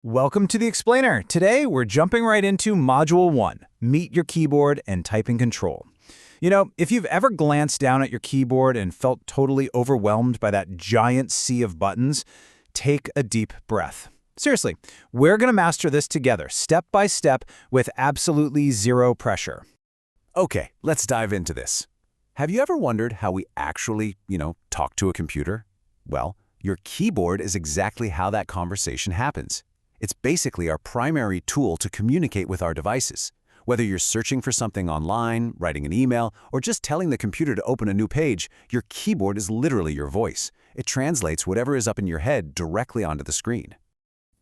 Welcome to the Explainer. Today, we're jumping right into Module 1, Meet Your Keyboard and Typing Control. If you've ever glanced down at your keyboard and felt totally overwhelmed by that giant sea of buttons, take a deep breath. Seriously, we're going to master this together, step by step, with absolutely zero pressure. Okay, let's dive into this. Have you ever wondered how we actually, talk to a computer? Well, your keyboard is exactly how that conversation happens. It's basically our primary tool to communicate with our devices. Whether you're searching for something online, writing an email, or just telling the computer to open a new page, your keyboard is literally your voice. It translates whatever is up in your head directly onto the screen.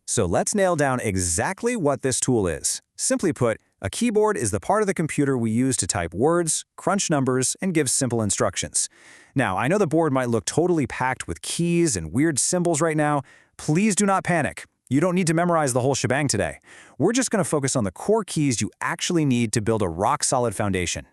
So let's nail down exactly what this tool is. Simply put, a keyboard is the part of the computer we use to type words, crunch numbers, and give simple instructions. Now, I know the board might look totally packed with keys and weird symbols right now. Please do not panic. You don't need to memorize the whole shebang today. We're just going to focus on the core keys you actually need to build a rock-solid foundation.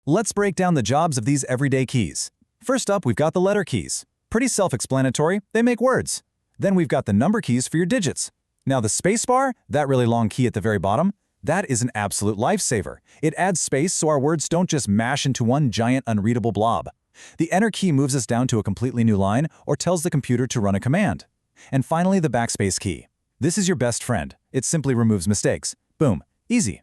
Let's break down the jobs of these everyday keys. First up, we've got the letter keys. Pretty self-explanatory, they make words. Then we've got the number keys for your digits. Now the spacebar, that really long key at the very bottom, that is an absolute lifesaver. It adds space so our words don't just mash into one giant unreadable blob. The enter key moves us down to a completely new line or tells the computer to run a command. And finally, the backspace key. This is your best friend. It simply removes mistakes. Boom. Easy.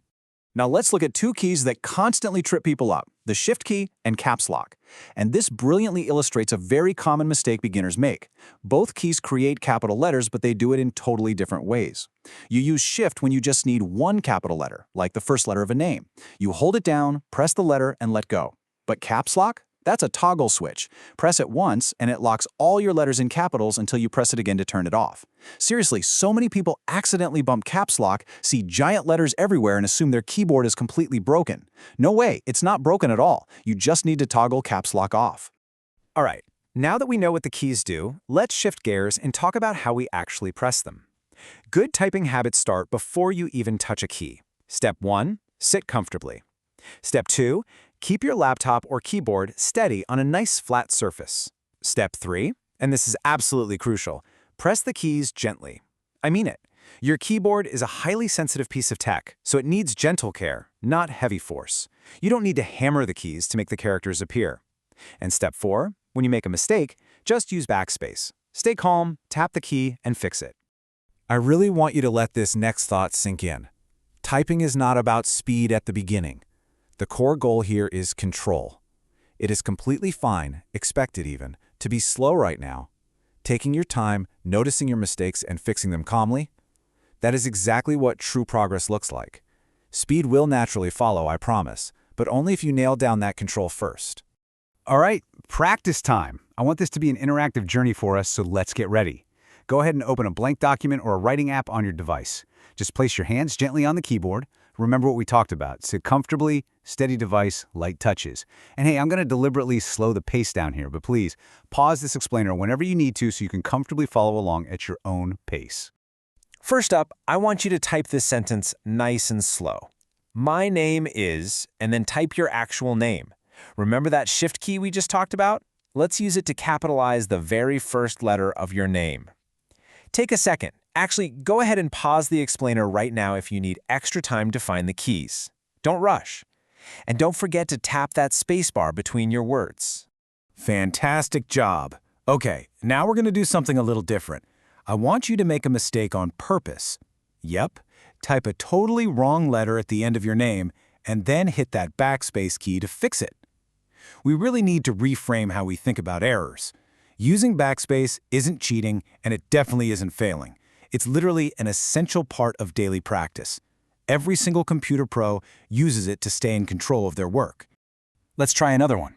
Now let's look at two keys that constantly trip people up, the Shift key and Caps Lock. And this brilliantly illustrates a very common mistake beginners make. Both keys create capital letters, but they do it in totally different ways. You use Shift when you just need one capital letter, like the first letter of a name. You hold it down, press the letter, and let go. But Caps Lock? That's a toggle switch. Press it once, and it locks all your letters in capitals until you press it again to turn it off. Seriously, so many people accidentally bump Caps Lock, see giant letters everywhere, and assume their keyboard is completely broken. No way, it's not broken at all. You just need to toggle Caps Lock off. All right, now that we know what the keys do, let's shift gears and talk about how we actually press them. Good typing habits start before you even touch a key. Step 1, sit comfortably. Step 2, keep your laptop or keyboard steady on a nice flat surface. Step 3, and this is absolutely crucial, press the keys gently. I mean it. Your keyboard is a highly sensitive piece of tech, so it needs gentle care, not heavy force. You don't need to hammer the keys to make the characters appear. And step 4, when you make a mistake, just use Backspace. Stay calm, tap the key, and fix it. I really want you to let this next thought sink in. Typing is not about speed at the beginning. The core goal here is control. It is completely fine, expected even, to be slow right now. Taking your time, noticing your mistakes, and fixing them calmly, that is exactly what true progress looks like. Speed will naturally follow, I promise, but only if you nail down that control first. All right, practice time. I want this to be an interactive journey for us, so let's get ready. Go ahead and open a blank document or a writing app on your device. Just place your hands gently on the keyboard. Remember what we talked about. Sit comfortably, steady device, light touches. And hey, I'm going to deliberately slow the pace down here, but please pause this explainer whenever you need to so you can comfortably follow along at your own pace. First up, I want you to type this sentence nice and slow. My name is, and then type your actual name. Remember that Shift key we just talked about? Let's use it to capitalize the very first letter of your name. Take a second. Actually, go ahead and pause the explainer right now if you need extra time to find the keys. Don't rush. And don't forget to tap that spacebar between your words. Fantastic job. Okay, now we're going to do something a little different. I want you to make a mistake on purpose. Yep, type a totally wrong letter at the end of your name and then hit that backspace key to fix it. We really need to reframe how we think about errors. Using backspace isn't cheating, and it definitely isn't failing. It's literally an essential part of daily practice. Every single computer pro uses it to stay in control of their work. Let's try another one.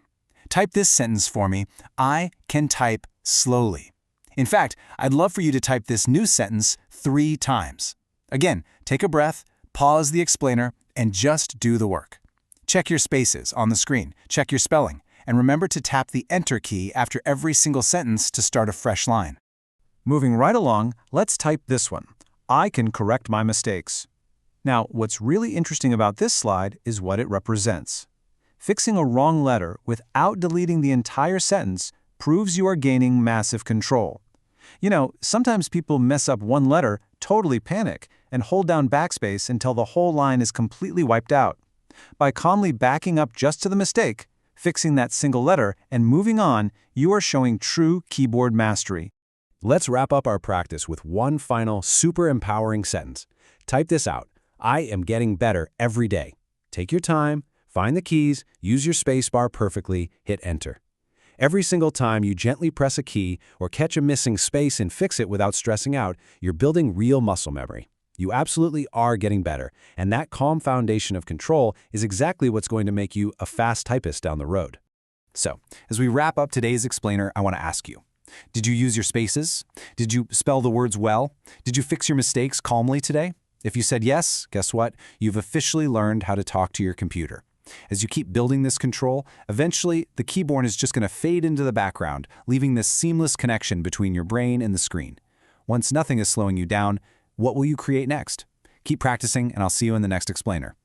Type this sentence for me. I can type slowly. In fact, I'd love for you to type this new sentence 3 times. Again, take a breath, pause the explainer, and just do the work. Check your spaces on the screen, check your spelling, and remember to tap the Enter key after every single sentence to start a fresh line. Moving right along, let's type this one. I can correct my mistakes. Now, what's really interesting about this slide is what it represents. Fixing a wrong letter without deleting the entire sentence proves you are gaining massive control. Sometimes people mess up one letter totally panic and hold down Backspace until the whole line is completely wiped out. By calmly backing up just to the mistake, fixing that single letter, and moving on, you are showing true keyboard mastery. Let's wrap up our practice with one final, super empowering sentence. Type this out. I am getting better every day. Take your time, find the keys, use your spacebar perfectly, hit enter. Every single time you gently press a key or catch a missing space and fix it without stressing out, you're building real muscle memory. You absolutely are getting better, and that calm foundation of control is exactly what's going to make you a fast typist down the road. So, as we wrap up today's explainer, I want to ask you, did you use your spaces? Did you spell the words well? Did you fix your mistakes calmly today? If you said yes, guess what? You've officially learned how to talk to your computer. As you keep building this control, eventually the keyboard is just going to fade into the background, leaving this seamless connection between your brain and the screen. Once nothing is slowing you down, what will you create next? Keep practicing, and I'll see you in the next explainer.